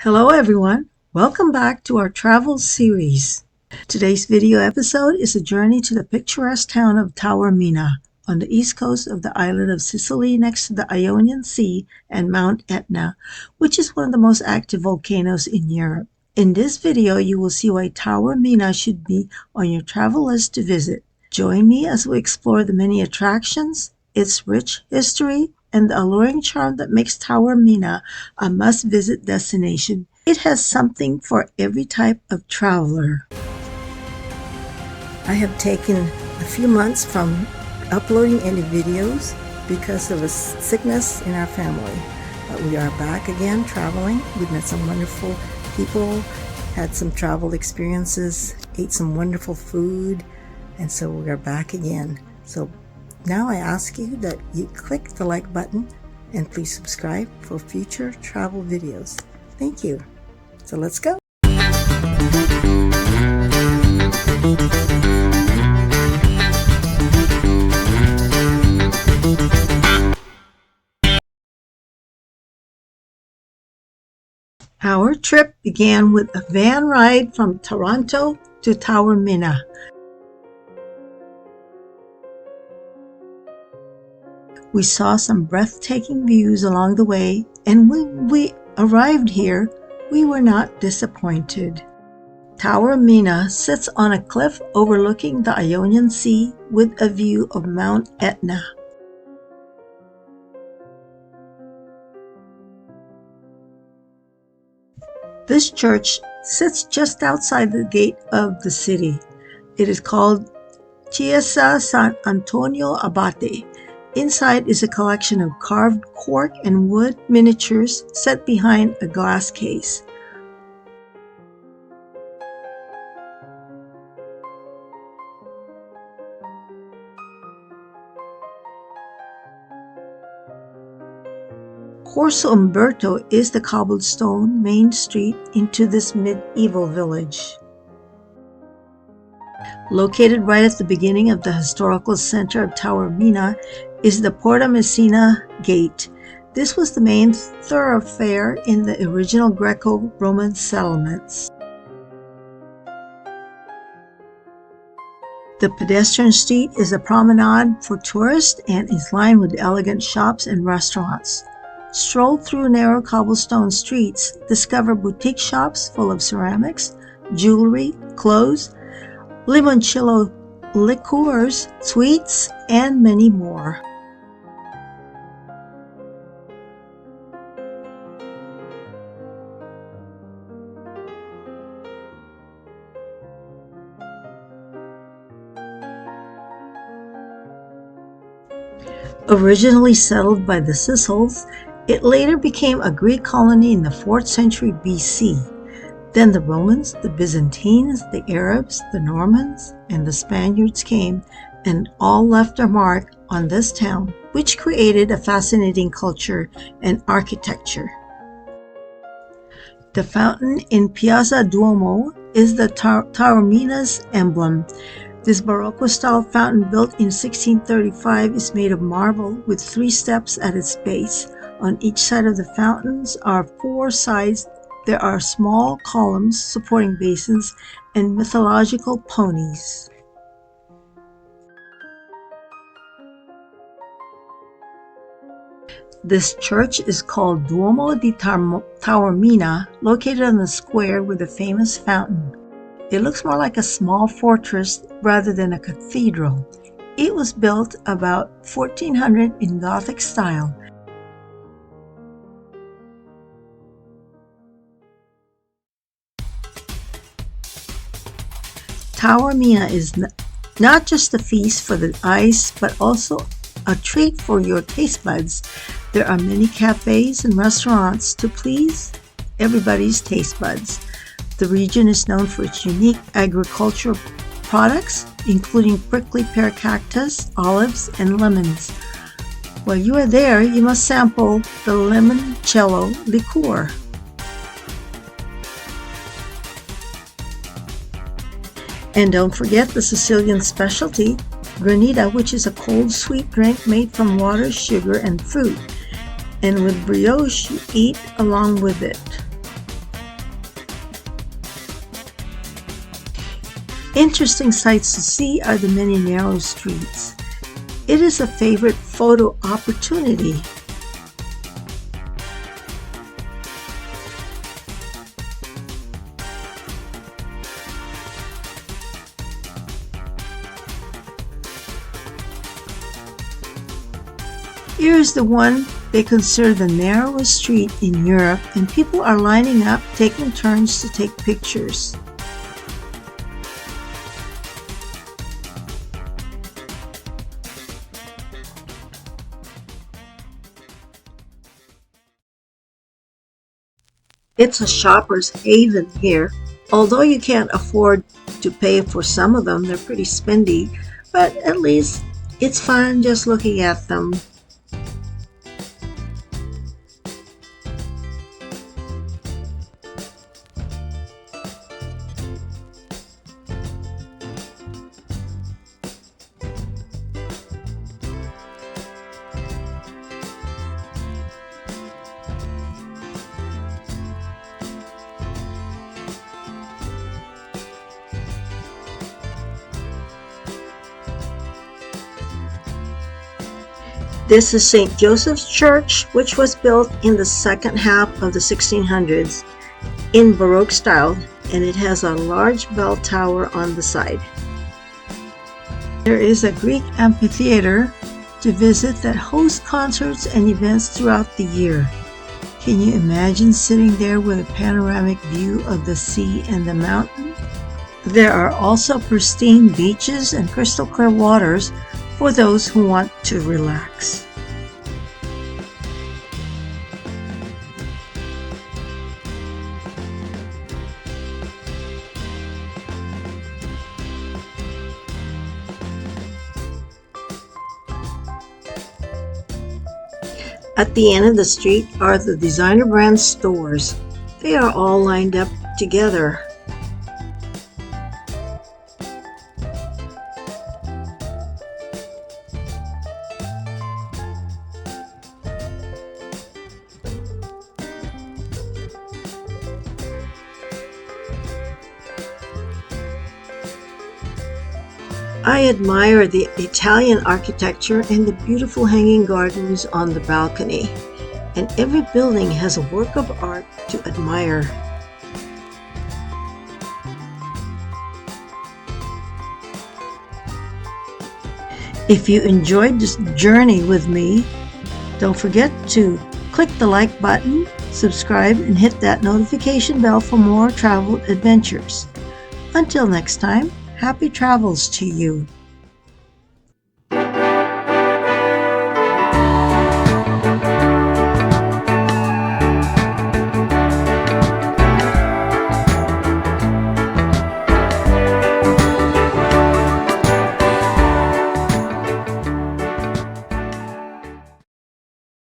Hello everyone, welcome back to our travel series. Today's video episode is a journey to the picturesque town of Taormina on the east coast of the island of Sicily next to the Ionian Sea and Mt Etna, which is one of the most active volcanoes in Europe. In this video, you will see why Taormina should be on your travel list to visit. Join me as we explore the many attractions, its rich history, and the alluring charm that makes Taormina a must-visit destination. It has something for every type of traveler. I have taken a few months from uploading any videos because of a sickness in our family. But we are back again traveling. We've met some wonderful people, had some travel experiences, ate some wonderful food, and so we are back again. So now I ask you that you click the like button and please subscribe for future travel videos. Thank you. So let's go. Our trip began with a van ride from Toronto to Taormina. We saw some breathtaking views along the way, and when we arrived here, we were not disappointed. Taormina sits on a cliff overlooking the Ionian Sea with a view of Mt Etna. This church sits just outside the gate of the city. It is called Chiesa San Antonio Abate. Inside is a collection of carved cork and wood miniatures set behind a glass case. Corso Umberto is the cobblestone main street into this medieval village. Located right at the beginning of the historical center of Taormina is the Porta Messina Gate. This was the main thoroughfare in the original Greco-Roman settlements. The pedestrian street is a promenade for tourists and is lined with elegant shops and restaurants. Stroll through narrow cobblestone streets, discover boutique shops full of ceramics, jewelry, clothes, limoncello liqueurs, sweets, and many more. Originally settled by the Sicilians, it later became a Greek colony in the 4th century BC. Then the Romans, the Byzantines, the Arabs, the Normans, and the Spaniards came and all left their mark on this town, which created a fascinating culture and architecture. The fountain in Piazza Duomo is the Taormina's emblem. This Baroque-style fountain built in 1635 is made of marble with 3 steps at its base. On each side of the fountains are 4 sides. There are small columns supporting basins and mythological ponies. This church is called Duomo di Taormina, located on the square with the famous fountain. It looks more like a small fortress rather than a cathedral. It was built about 1400 in Gothic style. Taormina is not just a feast for the eyes, but also a treat for your taste buds. There are many cafes and restaurants to please everybody's taste buds. The region is known for its unique agricultural products, including prickly pear cactus, olives, and lemons. While you are there, you must sample the limoncello liqueur. And don't forget the Sicilian specialty, granita, which is a cold sweet drink made from water, sugar, and fruit. And with brioche, you eat along with it. Interesting sights to see are the many narrow streets. It is a favorite photo opportunity. Here is the one they consider the narrowest street in Europe, and people are lining up, taking turns to take pictures. It's a shopper's haven here. Although you can't afford to pay for some of them, they're pretty spendy, but at least it's fun just looking at them. This is St. Joseph's Church, which was built in the second half of the 1600s in Baroque style, and it has a large bell tower on the side. There is a Greek amphitheater to visit that hosts concerts and events throughout the year. Can you imagine sitting there with a panoramic view of the sea and the mountain? There are also pristine beaches and crystal clear waters for those who want to relax. At the end of the street are the designer brand stores. They are all lined up together. I admire the Italian architecture and the beautiful hanging gardens on the balcony, and every building has a work of art to admire. If you enjoyed this journey with me, don't forget to click the like button, subscribe, and hit that notification bell for more travel adventures. Until next time, happy travels to you.